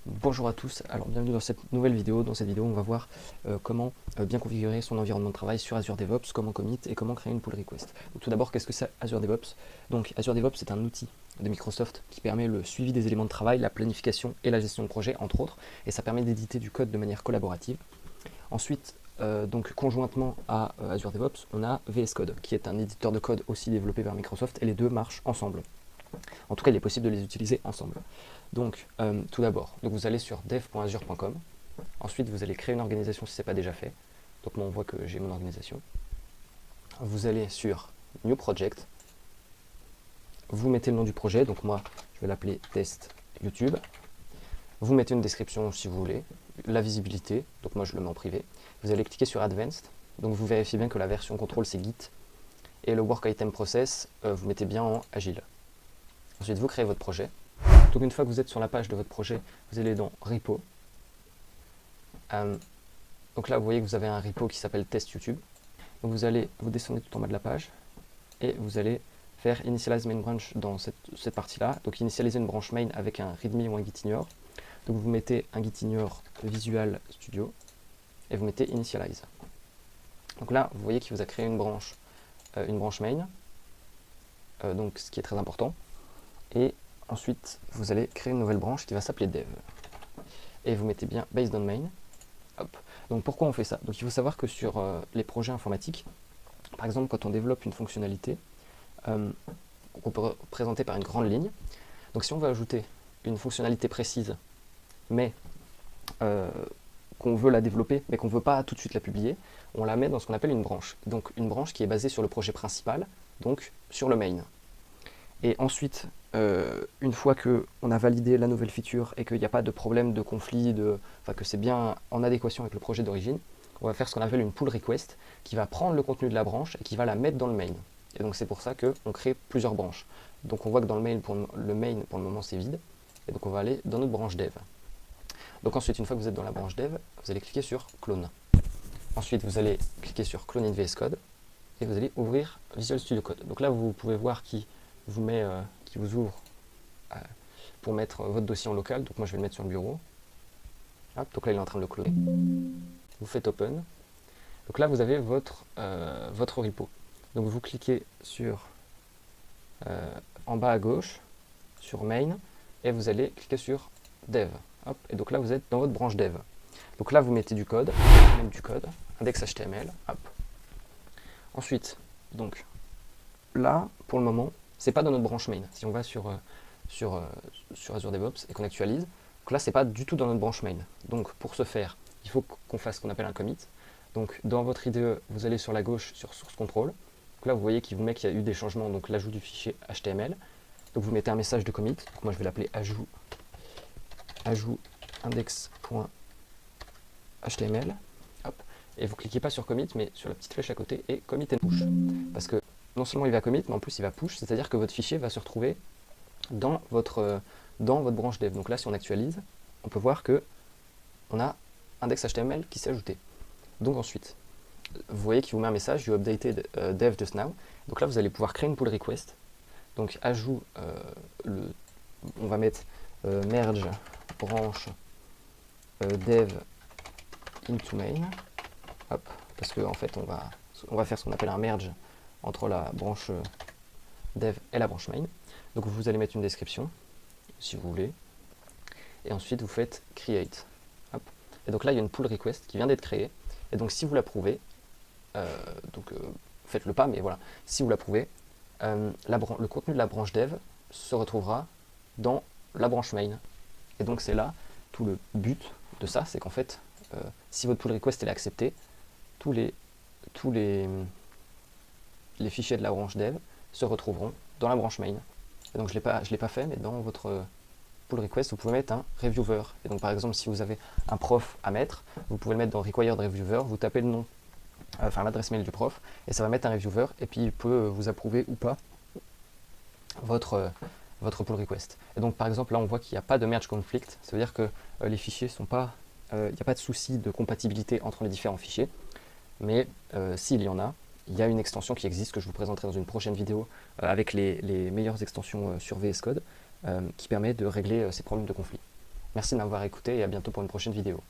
Bonjour à tous, alors bienvenue dans cette nouvelle vidéo. Dans cette vidéo, on va voir comment bien configurer son environnement de travail sur Azure DevOps, comment commit et comment créer une pull request. Donc, tout d'abord, qu'est-ce que c'est Azure DevOps? Donc Azure DevOps, c'est un outil de Microsoft qui permet le suivi des éléments de travail, la planification et la gestion de projet, entre autres, et ça permet d'éditer du code de manière collaborative. Ensuite, donc conjointement à Azure DevOps, on a VS Code, qui est un éditeur de code aussi développé par Microsoft, et les deux marchent ensemble. En tout cas, il est possible de les utiliser ensemble. Donc, tout d'abord, vous allez sur dev.azure.com. Ensuite, vous allez créer une organisation si ce n'est pas déjà fait. Donc, moi, on voit que j'ai mon organisation. Vous allez sur New Project. Vous mettez le nom du projet. Donc, moi, je vais l'appeler Test YouTube. Vous mettez une description si vous voulez. La visibilité. Donc, moi, je le mets en privé. Vous allez cliquer sur Advanced. Donc, vous vérifiez bien que la version contrôle, c'est Git. Et le Work Item Process, vous mettez bien en Agile. Ensuite, vous créez votre projet. Donc une fois que vous êtes sur la page de votre projet, vous allez dans Repo. Donc là, vous voyez que vous avez un repo qui s'appelle Test YouTube. Donc vous descendez tout en bas de la page et vous allez faire Initialize Main Branch dans cette partie-là. Donc initialiser une branche main avec un README ou un Gitignore. Donc vous mettez un Gitignore Visual Studio et vous mettez Initialize. Donc là, vous voyez qu'il vous a créé une branche main, donc ce qui est très important. Et ensuite, vous allez créer une nouvelle branche qui va s'appeler Dev. Et vous mettez bien Based on Main. Hop. Donc pourquoi on fait ça? Donc il faut savoir que sur les projets informatiques, par exemple quand on développe une fonctionnalité, qu'on peut représenter par une grande ligne, donc si on veut ajouter une fonctionnalité précise, mais qu'on veut la développer, mais qu'on ne veut pas tout de suite la publier, on la met dans ce qu'on appelle une branche. Donc une branche qui est basée sur le projet principal, donc sur le main. Et ensuite, une fois qu'on a validé la nouvelle feature et qu'il n'y a pas de problème de conflit, que c'est bien en adéquation avec le projet d'origine, on va faire ce qu'on appelle une pull request qui va prendre le contenu de la branche et qui va la mettre dans le main. Et donc c'est pour ça qu'on crée plusieurs branches. Donc on voit que dans le main, pour le moment, c'est vide. Et donc on va aller dans notre branche dev. Donc ensuite, une fois que vous êtes dans la branche dev, vous allez cliquer sur clone. Ensuite, vous allez cliquer sur clone in VS Code et vous allez ouvrir Visual Studio Code. Donc là, vous pouvez voir qui vous ouvre pour mettre votre dossier en local. Donc moi je vais le mettre sur le bureau. Hop, donc là il est en train de le cloner. Vous faites open. Donc là vous avez votre repo. Donc vous cliquez sur en bas à gauche sur main et vous allez cliquer sur dev. Hop, et donc là vous êtes dans votre branche dev. Donc là vous mettez du code, index HTML. Hop. Ensuite, donc là pour le moment c'est pas dans notre branche main. Si on va sur Azure DevOps et qu'on actualise, donc là c'est pas du tout dans notre branche main. Donc pour ce faire, il faut qu'on fasse ce qu'on appelle un commit. Donc dans votre IDE, vous allez sur la gauche sur Source Control. Donc là vous voyez qu'il vous met qu'il y a eu des changements, donc l'ajout du fichier HTML. Donc vous mettez un message de commit. Donc moi je vais l'appeler ajout index.html. Hop. Et vous cliquez pas sur commit, mais sur la petite flèche à côté et commit and push. Parce que non seulement il va commit, mais en plus il va push, c'est-à-dire que votre fichier va se retrouver dans votre branche dev. Donc là, si on actualise, on peut voir que on a index.html qui s'est ajouté. Donc ensuite, vous voyez qu'il vous met un message, you updated dev just now. Donc là, vous allez pouvoir créer une pull request. Donc ajout, on va mettre merge branche dev into main. Hop, parce qu'en fait, on va faire ce qu'on appelle un merge entre la branche dev et la branche main. Donc vous allez mettre une description, si vous voulez, et ensuite vous faites create. Hop. Et donc là il y a une pull request qui vient d'être créée, et donc si vous l'approuvez, faites-le pas, mais voilà, si vous l'approuvez, le contenu de la branche dev se retrouvera dans la branche main. Et donc c'est là tout le but de ça, c'est qu'en fait, si votre pull request est acceptée, tous les fichiers de la branche dev se retrouveront dans la branche main. Et donc je l'ai pas fait, mais dans votre pull request, vous pouvez mettre un reviewer. Et donc par exemple, si vous avez un prof à mettre, vous pouvez le mettre dans required reviewer, vous tapez le nom, l'adresse mail du prof, et ça va mettre un reviewer, et puis il peut vous approuver ou pas votre pull request. Et donc par exemple, là on voit qu'il n'y a pas de merge conflict, ça veut dire que les fichiers sont pas, il n'y a pas de souci de compatibilité entre les différents fichiers, mais s'il y en a, il y a une extension qui existe que je vous présenterai dans une prochaine vidéo avec les meilleures extensions sur VS Code qui permet de régler ces problèmes de conflit. Merci de m'avoir écouté et à bientôt pour une prochaine vidéo.